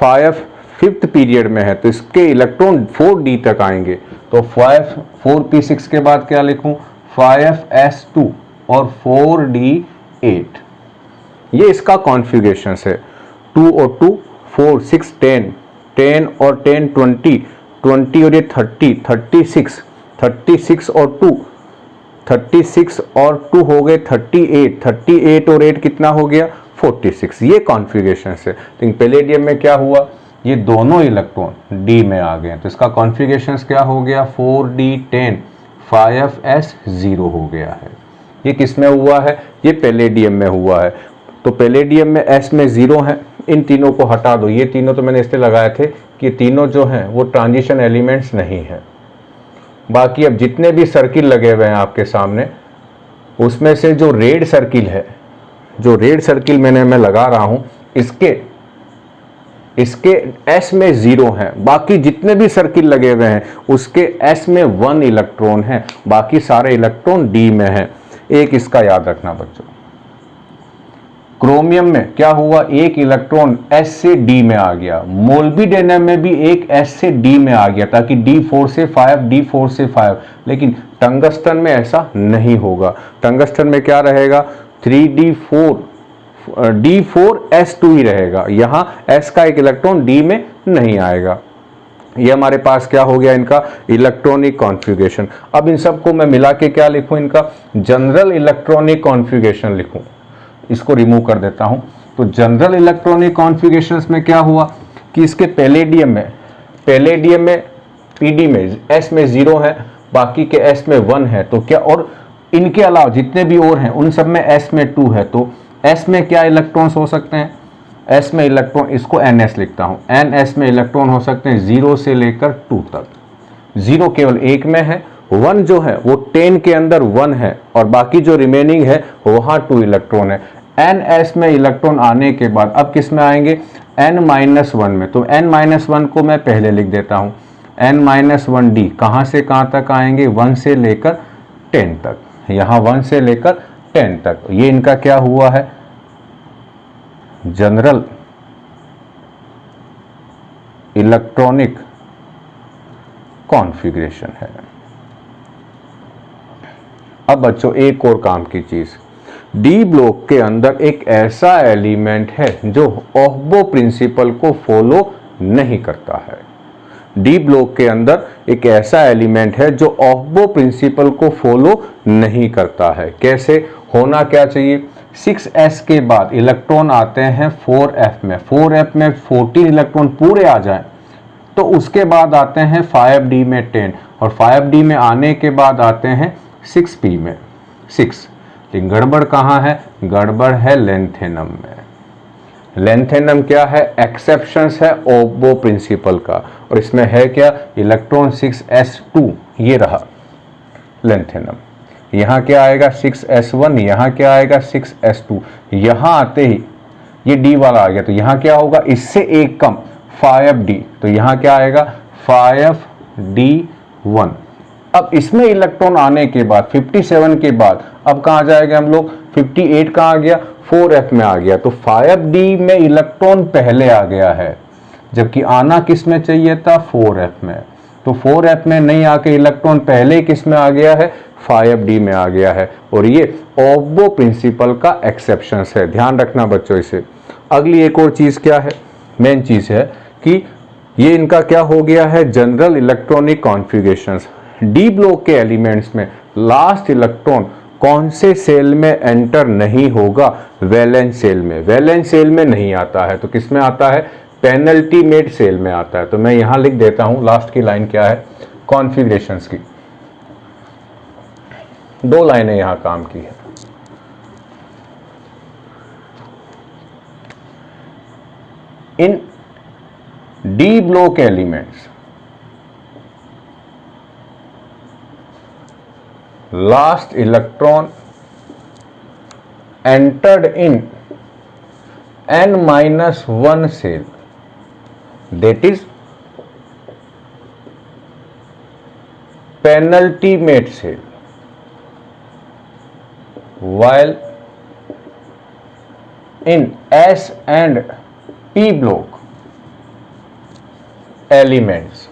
5th पीरियड में है, तो इसके इलेक्ट्रॉन 4d तक आएंगे। तो 4p6 के बाद क्या लिखूं 5s2 और 4d8, ये इसका कॉन्फ़िगरेशन है। 2 और 2 4 6 10 10 और 10 20 20 और ये 30 36 और 2 36 और 2 हो गए 38 और 8 कितना हो गया 46। ये कॉन्फ़िगरेशन है। लेकिन पैलेडियम में क्या हुआ, ये दोनों इलेक्ट्रॉन d में आ गए, तो इसका कॉन्फ़िगरेशन क्या हो गया 4d10 5s0 हो गया है। ये किस में हुआ है, ये पैलेडियम में हुआ है। तो पैलेडियम में s में 0 है, इन तीनों को हटा दो, ये तीनों तो मैंने इसलिए लगाए थे कि तीनों जो हैं वो ट्रांजिशन एलिमेंट्स नहीं हैं। बाकी अब जितने भी सर्किल लगे हुए हैं आपके सामने, उसमें से जो रेड सर्किल है, जो रेड सर्किल मैं लगा रहा हूं, इसके s में 0 है, बाकी जितने भी सर्किल लगे हुए हैं उसके s में 1 इलेक्ट्रॉन है, बाकी सारे इलेक्ट्रॉन d में है। एक इसका याद रखना बच्चों, क्रोमियम में क्या हुआ, एक इलेक्ट्रॉन s से d में आ गया, मोल्बिडेनम में भी एक s से d में आ गया ताकि d4 से 5, लेकिन टंगस्टन में ऐसा नहीं होगा। टंगस्टन में क्या रहेगा 3d4s2 ही रहेगा, यहाँ s का एक इलेक्ट्रॉन d में नहीं आएगा। ये हमारे पास क्या हो गया इनका इलेक्ट्रॉनिक कॉन्फ़िगरेशन। अब इन सबको मैं मिला के क्या लिखूं, इनका जनरल इलेक्ट्रॉनिक कॉन्फ़िगरेशन लिखूं। इसको रिमूव कर देता हूं। तो जनरल इलेक्ट्रॉनिक कॉन्फ़िगरेशंस में क्या हुआ कि इसके पैलेडियम में pd में s में 0 है, बाकी के s में 1 है। तो क्या, और इनके अलावा जितने भी और हैं उन सब में s में 2 है। तो s में क्या इलेक्ट्रॉन्स हो सकते हैं, s में इलेक्ट्रॉन, इसको ns लिखता हूं, ns में इलेक्ट्रॉन हो सकते हैं 0 से लेकर 2 तक। 0 केवल एक में है, 1 जो है वो 10 के अंदर 1 है और बाकी जो रिमेनिंग है वहाँ 2 इलेक्ट्रॉन है। ns में इलेक्ट्रॉन आने के बाद अब किस में आएंगे n-1 में। तो n-1 को मैं पहले लिख देता हूँ, n-1d कहाँ से कहाँ तक आएंगे 1 से लेकर 10 तक, यहाँ 1 से लेकर 10 तक। ये इनका क्या हुआ है जनरल इलेक्ट्रॉनिक कॉन्फ़िगरेशन है। अब बच्चों एक और काम की चीज़, डी ब्लॉक के अंदर एक ऐसा एलिमेंट है जो ऑफ-बो प्रिंसिपल को फॉलो नहीं करता है। डी ब्लॉक के अंदर एक ऐसा एलिमेंट है जो ऑफ-बो प्रिंसिपल को फॉलो नहीं करता है। कैसे होना क्या चाहिए? 6s के बाद इलेक्ट्रॉन आते हैं 4f में, 4f में 14 इलेक्ट्रॉन पूरे आ जाएं, तो उसके बाद आते हैं 5d में 10, और 5d में आने के बाद आते हैं 6p में 6। लेकिन गड़बड़ कहाँ है? गड़बड़ है लेंथेनम में। लेंथेनम क्या है? एक्सेप्शंस है ऑफ-बो प्रिंसिपल का, और इसमें है क्या? इलेक्ट्रॉन 6s2, ये रहा लेंथेनम। यहाँ क्या आएगा? 6s1, यहाँ क्या आएगा? 6s2। यहाँ आते ही ये d वाला आ गया, तो यहाँ क्या होगा? इससे एक कम 5d, तो यहाँ क्या आएगा? 5d1। अब इसमें इलेक्ट्रॉन आने के बाद 57 के बाद अब कहाँ जाएंगे हम लोग? 58 कहाँ आ गया? 4f में आ गया, तो 5d में इलेक्ट्रॉन पहले आ गया है, जबकि आना किस में चाहिए था? 4f में। तो 4f में नहीं आके इलेक्ट्रॉन पहले किस में आ गया है? 5d में आ गया है, और ये ऑफ-बो प्रिंसिपल का एक्सेप्शन है। ध्यान रखना बच्चों इसे। अगली एक और चीज़ क्या है? मेन चीज़ है कि ये इनका क्या हो गया है? General electronic configurations. D block के एलिमेंट्स में लास्ट इलेक्ट्रॉन कौन से सेल में एंटर नहीं होगा? वैलेंस सेल में। वैलेंस सेल में नहीं आता है तो किस में आता है? पेनल्टीमेट सेल में आता है। तो मैं यहां लिख देता हूं, लास्ट की लाइन क्या है? कॉन्फ़िगरेशंस की 2 लाइनें यहां काम की है। In D block elements last electron entered in n-1 cell, that is penultimate cell, while in S and P block elements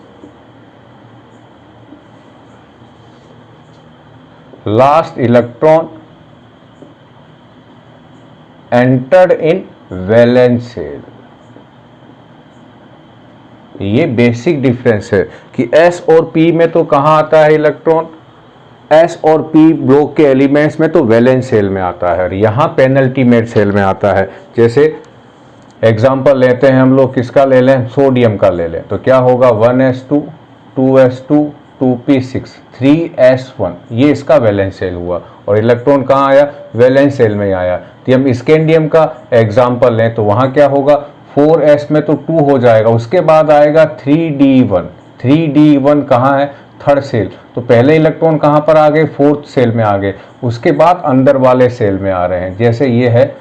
last electron entered in valence shell. ये बेसिक डिफरेंस है कि S और P में तो कहाँ आता है electron? S और P ब्लॉक के एलिमेंट्स में तो वैलेंस सेल में आता है, और यहाँ पेनल्टीमेट सेल में आता है। जैसे एग्जांपल लेते हैं हम लोग, किसका ले लें? सोडियम का ले लें, तो क्या होगा? 1s2 2s2 2p6 3s1, ये इसका वैलेंस सेल हुआ, और इलेक्ट्रॉन कहाँ आया? वैलेंस सेल में आया। तो हम स्कैंडियम का एग्जांपल लें तो वहाँ क्या होगा? 4s में तो 2 हो जाएगा, उसके बाद आएगा 3d1। 3d1 कहाँ है? Third shell. तो पहले इलेक्ट्रॉन कहाँ पर आ गए? फोर्थ सेल में आ गए, उसके बाद अंदर वाले सेल में आ रहे हैं। जैसे ये है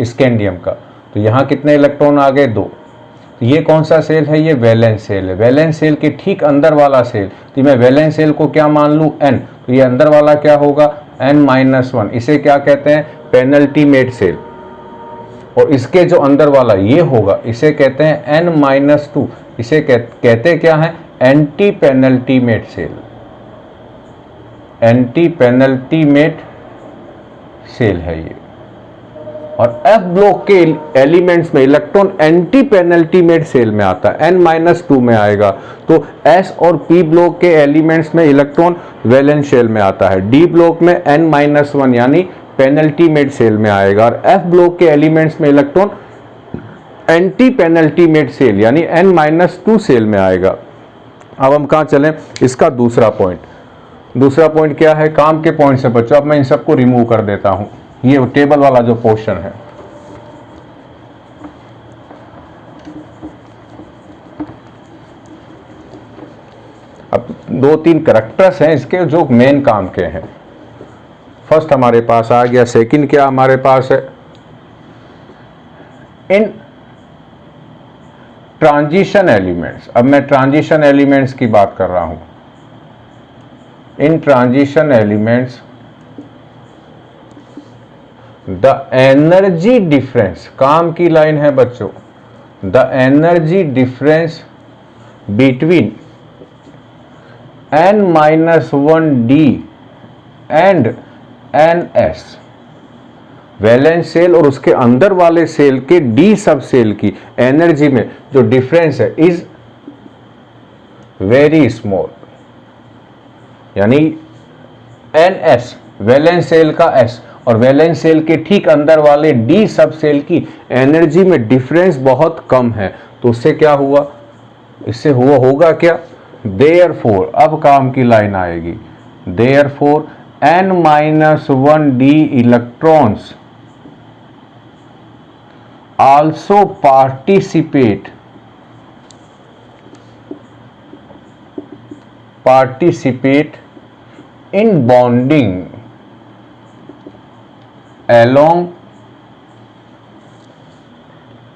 स्कैंडियम का, तो यहाँ कितने इलेक्ट्रॉन आ गए? 2। ये कौन सा सेल है? ये वैलेंस सेल है। वैलेंस सेल के ठीक अंदर वाला सेल, तो मैं वैलेंस सेल को क्या मान लूँ? n, तो ये अंदर वाला क्या होगा? n-1। इसे क्या कहते हैं? Penultimate shell. और इसके जो अंदर वाला ये होगा, इसे कहते हैं n-2। इसे कहते क्या है? Anti penultimate shell. Anti penultimate shell है ये। और F ब्लॉक के एलिमेंट्स में इलेक्ट्रॉन एंटी पेनल्टीमेट सेल में आता है, n-2 में आएगा। तो S और P ब्लॉक के एलिमेंट्स में इलेक्ट्रॉन वैलेंस सेल में आता है। D ब्लॉक में n-1 यानी पेनल्टीमेट सेल में आएगा, और F ब्लॉक के एलिमेंट्स में इलेक्ट्रॉन एंटी पेनल्टीमेट सेल यानी n-2 सेल में आएगा। अब हम कहाँ चलें? इसका दूसरा पॉइंट क्या है? काम के पॉइंट से बच्चों अब मैं इन सबको रिमूव कर देता हूं। ये टेबल वाला जो पोर्शन है, अब 2-3 कैरेक्टर्स हैं इसके जो मेन काम के हैं। फर्स्ट हमारे पास आ गया। सेकंड क्या हमारे पास है? इन ट्रांजिशन एलिमेंट्स। अब मैं ट्रांजिशन एलिमेंट्स की बात कर रहा हूं। इन transition elements the energy difference, काम की लाइन है बच्चों, the energy difference between n-1d and NS valence shell और उसके अंदर वाले सेल के D सब सेल की एनर्जी में जो डिफरेंस है इज वेरी स्मॉल, यानी NS वैलेंस सेल का S और वैलेंस सेल के ठीक अंदर वाले D सब सेल की एनर्जी में डिफरेंस बहुत कम है। तो उससे क्या हुआ, इससे होगा क्या, देयरफॉर, अब काम की लाइन आएगी, therefore N-1D electrons also participate in bonding along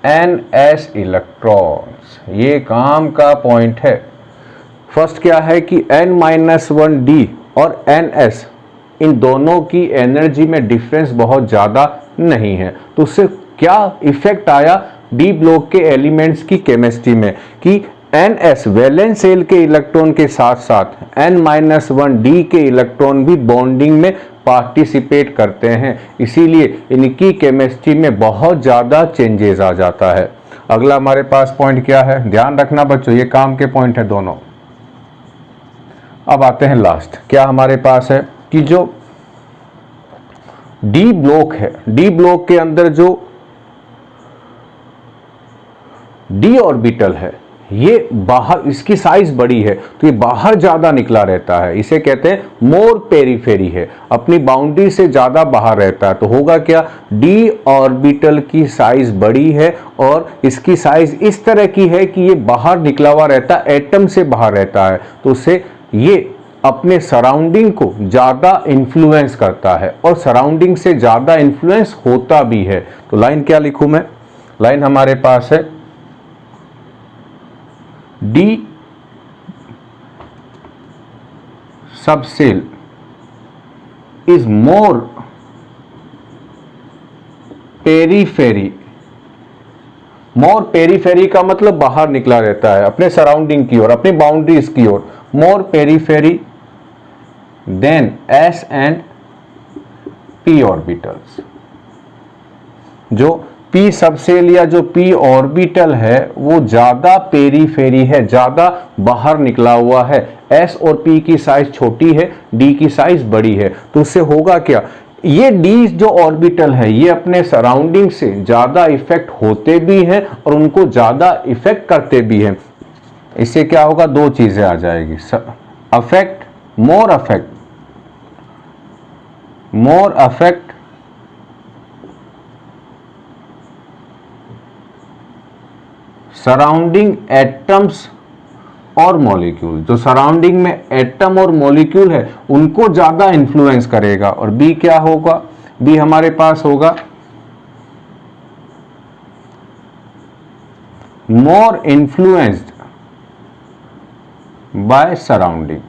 NS electrons. ये काम का पॉइंट है। फर्स्ट क्या है कि N-1D और NS इन दोनों की एनर्जी में डिफरेंस बहुत ज़्यादा नहीं है। तो उससे क्या इफेक्ट आया डी ब्लॉक के एलिमेंट्स की केमिस्ट्री में कि NS वैलेंस सेल के इलेक्ट्रॉन के साथ साथ N-1D के इलेक्ट्रॉन भी बॉन्डिंग में पार्टिसिपेट करते हैं, इसीलिए इनकी केमिस्ट्री में बहुत ज़्यादा चेंजेस आ जाता है। अगला हमारे पास पॉइंट क्या है, ध्यान रखना बच्चों, ये काम के पॉइंट है दोनों। अब आते हैं लास्ट, क्या हमारे पास है कि जो डी ब्लॉक है, डी ब्लॉक के अंदर जो डी ऑर्बिटल है ये बाहर, इसकी साइज बड़ी है तो ये बाहर ज्यादा निकला रहता है, इसे कहते हैं मोर पेरीफेरी है, अपनी बाउंड्री से ज्यादा बाहर रहता है। तो होगा क्या, डी ऑर्बिटल की साइज बड़ी है और इसकी साइज इस तरह की है कि ये बाहर निकला हुआ रहता है, एटम से बाहर रहता है, तो उससे ये अपने सराउंडिंग को ज्यादा इन्फ्लुएंस करता है और सराउंडिंग से ज्यादा इन्फ्लुएंस होता भी है। तो लाइन क्या लिखूं मैं, लाइन हमारे पास है D subshell is more periphery, more periphery का मतलब बाहर निकला रहता है अपने सराउंडिंग की ओर, अपनी बाउंड्रीज की ओर, more periphery than S and P orbitals. जो P सबसेल या जो P ऑर्बिटल है वो ज्यादा पेरीफेरी है, ज्यादा बाहर निकला हुआ है, S और P की साइज छोटी है, D की साइज बड़ी है। तो उससे होगा क्या, ये D जो ऑर्बिटल है ये अपने सराउंडिंग से ज्यादा इफेक्ट होते भी हैं और उनको ज्यादा इफेक्ट करते भी हैं। इससे क्या होगा, दो चीजें आ जाएगी, अफेक्ट, मोर अफेक्ट, मोर अफेक्ट सराउंडिंग एटम्स और मॉलिक्यूल, जो सराउंडिंग में एटम और मॉलिक्यूल है उनको ज्यादा इंफ्लुएंस करेगा। और बी क्या होगा, बी हमारे पास होगा मोर इन्फ्लुएंस्ड बाय सराउंडिंग।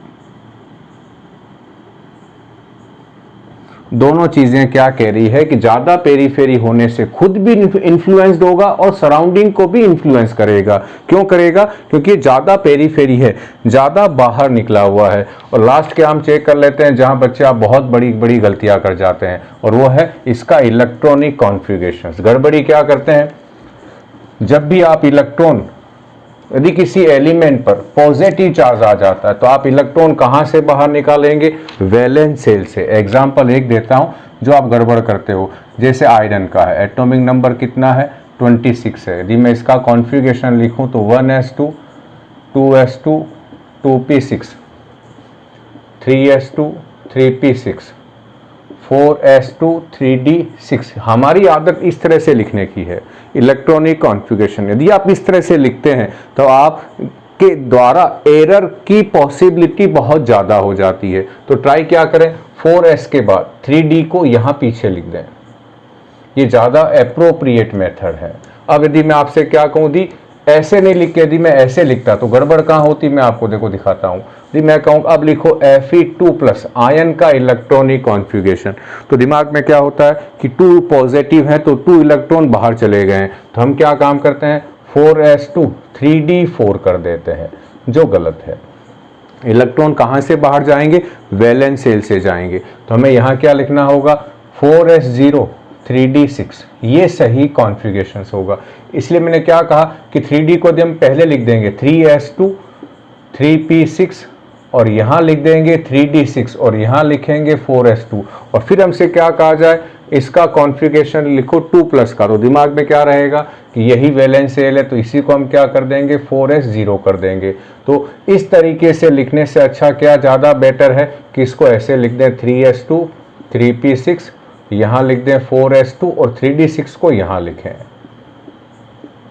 दोनों चीजें क्या कह रही है कि ज्यादा पेरीफेरी होने से खुद भी इन्फ्लुएंस्ड होगा और सराउंडिंग को भी इन्फ्लुएंस करेगा। क्यों करेगा, क्योंकि ज्यादा पेरीफेरी है, ज्यादा बाहर निकला हुआ है। और लास्ट के हम चेक कर लेते हैं जहां बच्चे आप बहुत बड़ी बड़ी गलतियां कर जाते हैं, और वो है इसका इलेक्ट्रॉनिक कॉन्फ़िगरेशन। गड़बड़ी क्या करते हैं, जब भी आप इलेक्ट्रॉन, यदि किसी एलिमेंट पर पॉजिटिव चार्ज आ जाता है तो आप इलेक्ट्रॉन कहां से बाहर निकालेंगे, वैलेंस सेल से। एग्जांपल एक देता हूं जो आप गड़बड़ करते हो, जैसे आयरन का है, एटॉमिक नंबर कितना है, 26 है। यदि मैं इसका कॉन्फ़िगरेशन लिखूं तो 1s2 2s2 2p6 3s2 3p6 4s2 3d6। हमारी आदत इस तरह से लिखने की है इलेक्ट्रॉनिक कॉन्फ़िगरेशन। यदि आप इस तरह से लिखते हैं तो आप के द्वारा एरर की पॉसिबिलिटी बहुत ज़्यादा हो जाती है। तो ट्राई क्या करें, 4s के बाद 3d को यहाँ पीछे लिख दें, ये ज़्यादा अप्रोप्रिएट मेथड है। अब यदि मैं आपसे क्या कहूँ, दी ऐसे नहीं लिख के, यदि मैं ऐसे लिखता तो गड़बड़ कहाँ होती, मैं आपको देखो दिखाता हूँ। यदि मैं कहूँ अब लिखो Fe2+ आयन का इलेक्ट्रॉनिक कॉन्फ़िगरेशन, तो दिमाग में क्या होता है कि 2 पॉजिटिव है तो 2 इलेक्ट्रॉन बाहर चले गए हैं, तो हम क्या काम करते हैं 4s2 3d4 कर देते हैं, जो गलत है। इलेक्ट्रॉन कहाँ से बाहर जाएंगे, वैलेंस शेल से जाएंगे। तो हमें यहाँ क्या लिखना होगा, 4s0 3d6, ये सही कॉन्फ़िगरेशन होगा। इसलिए मैंने क्या कहा कि 3d को हम पहले लिख देंगे 3s2 3p6 और यहाँ लिख देंगे 3d6 और यहाँ लिखेंगे 4s2 और फिर हमसे क्या कहा जाए, इसका कॉन्फ़िगरेशन लिखो 2+ का। तो दिमाग में क्या रहेगा कि यही वैलेंस शेल है, तो इसी को हम क्या कर देंगे, 4s0 कर देंगे। तो इस तरीके से लिखने से अच्छा क्या ज़्यादा बेटर है कि इसको ऐसे लिख दें 3s2 3p6, यहाँ लिख दें 4s2 और 3d6 को यहाँ लिखें।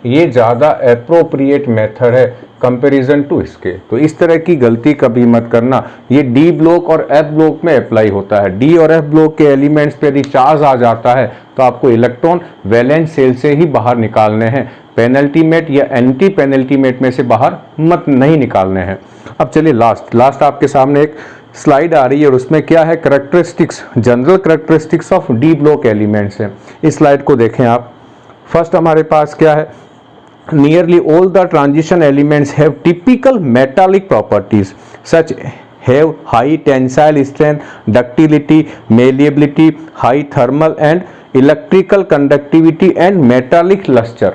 ये ज़्यादा अप्रोप्रिएट मेथड है कंपैरिजन टू इसके। तो इस तरह की गलती कभी मत करना। ये डी ब्लॉक और एफ ब्लॉक में अप्लाई होता है। डी और एफ ब्लॉक के एलिमेंट्स पे यदि चार्ज आ जाता है तो आपको इलेक्ट्रॉन वैलेंस शेल से ही बाहर निकालने हैं, पेनल्टीमेट या एंटी पेनल्टीमेट में से बाहर मत नहीं निकालने हैं। अब चलिए लास्ट आपके सामने एक स्लाइड आ रही है और उसमें क्या है, characteristics, general characteristics of D block elements है। इस स्लाइड को देखें आप। फर्स्ट हमारे पास क्या है, nearly all the transition elements have typical metallic properties such have high tensile strength, ductility, malleability, high thermal and electrical conductivity and metallic luster।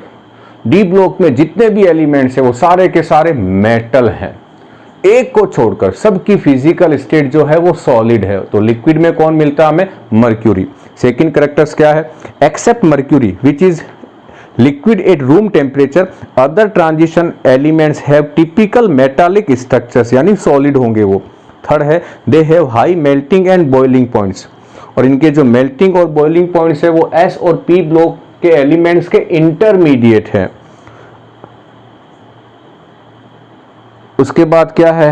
D block में जितने भी एलिमेंट्स हैं वो सारे के सारे मेटल हैं, एक को छोड़कर सबकी फिजिकल स्टेट जो है वो सॉलिड है। तो लिक्विड में कौन मिलता है हमें, मर्क्यूरी। सेकंड कैरेक्टर्स क्या है, except mercury which is liquid at room temperature other transition elements have typical metallic structures, यानी solid होंगे वो। थर्ड है they have high melting and boiling points, और इनके जो melting और boiling points है वो S और P ब्लॉक के एलिमेंट्स के इंटरमीडिएट है। उसके बाद क्या है,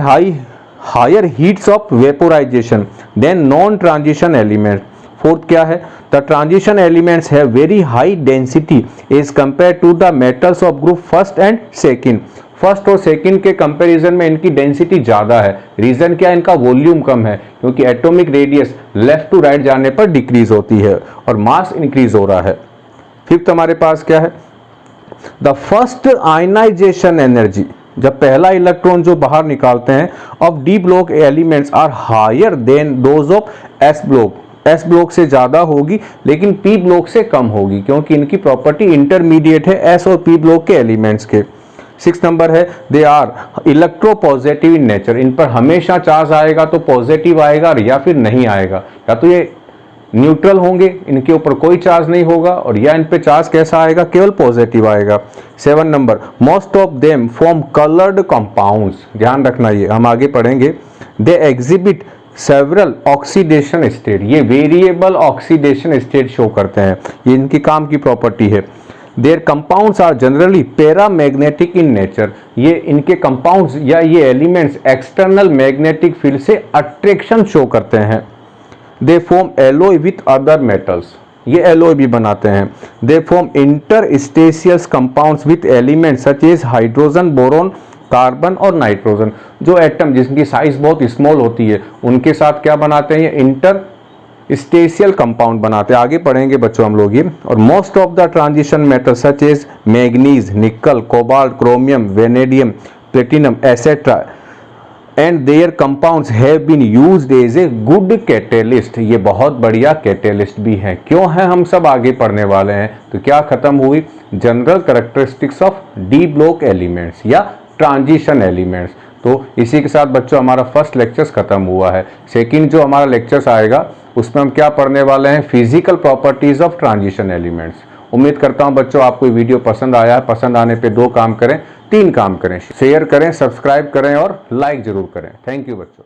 higher heats of vaporisation than non transition element. Fourth क्या है, the transition elements have very high density as compare to the metals of group first and second. First और सेकंड के कंपैरिजन में इनकी डेंसिटी ज़्यादा है। रीज़न क्या है, इनका वॉल्यूम कम है क्योंकि atomic radius left to right जाने पर डिक्रीज होती है और मास इंक्रीज हो रहा है। फिफ्थ हमारे पास क्या है, द फर्स्ट आयनाइजेशन एनर्जी, जब पहला इलेक्ट्रॉन जो बाहर निकालते हैं of D block elements are higher than those of S block. S block से ज्यादा होगी लेकिन पी ब्लॉक से कम होगी क्योंकि इनकी प्रॉपर्टी इंटरमीडिएट है एस और पी ब्लॉक के एलिमेंट्स के। 6 नंबर है, they are electropositive in nature. इन पर हमेशा चार्ज आएगा तो पॉजिटिव आएगा या फिर नहीं आएगा, या तो ये न्यूट्रल होंगे, इनके ऊपर कोई चार्ज नहीं होगा, और या इन पे चार्ज कैसा आएगा, केवल पॉजिटिव आएगा। 7 number, most of them form coloured compounds. ध्यान रखना, ये हम आगे पढ़ेंगे। They exhibit several oxidation state, ये वेरिएबल ऑक्सीडेशन स्टेट शो करते हैं, ये इनकी काम की प्रॉपर्टी है। Their compounds are generally paramagnetic in nature, ये इनके कंपाउंड्स या ये एलिमेंट्स एक्सटर्नल मैग्नेटिक फील्ड से अट्रैक्शन शो करते हैं। They form alloy with other metals, ये एलॉय भी बनाते हैं। They form इंटरस्टेशियस compounds with elements such as hydrogen, boron, carbon और नाइट्रोजन। जो एटम जिसकी साइज बहुत स्मॉल होती है उनके साथ क्या बनाते हैं, ये इंटर स्टेशियल कंपाउंड बनाते हैं। आगे पढ़ेंगे बच्चों हम लोग ये। और most of the transition metal such as manganese, nickel, cobalt, chromium, vanadium, platinum etcetera and their compounds have been used as a good catalyst, ये बहुत बढ़िया कैटेलिस्ट भी हैं। क्यों है, हम सब आगे पढ़ने वाले हैं। तो क्या खत्म हुई, general characteristics of D block elements या ट्रांजिशन एलिमेंट्स। तो इसी के साथ बच्चों हमारा फर्स्ट लेक्चर्स खत्म हुआ है। सेकंड जो हमारा लेक्चर्स आएगा उसमें हम क्या पढ़ने वाले हैं, physical properties of transition elements. उम्मीद करता हूं बच्चों आपको ये वीडियो पसंद आया है। पसंद आने पे 2 काम करें, 3 काम करें, शेयर करें, सब्सक्राइब करें और लाइक जरूर करें। थैंक यू बच्चों।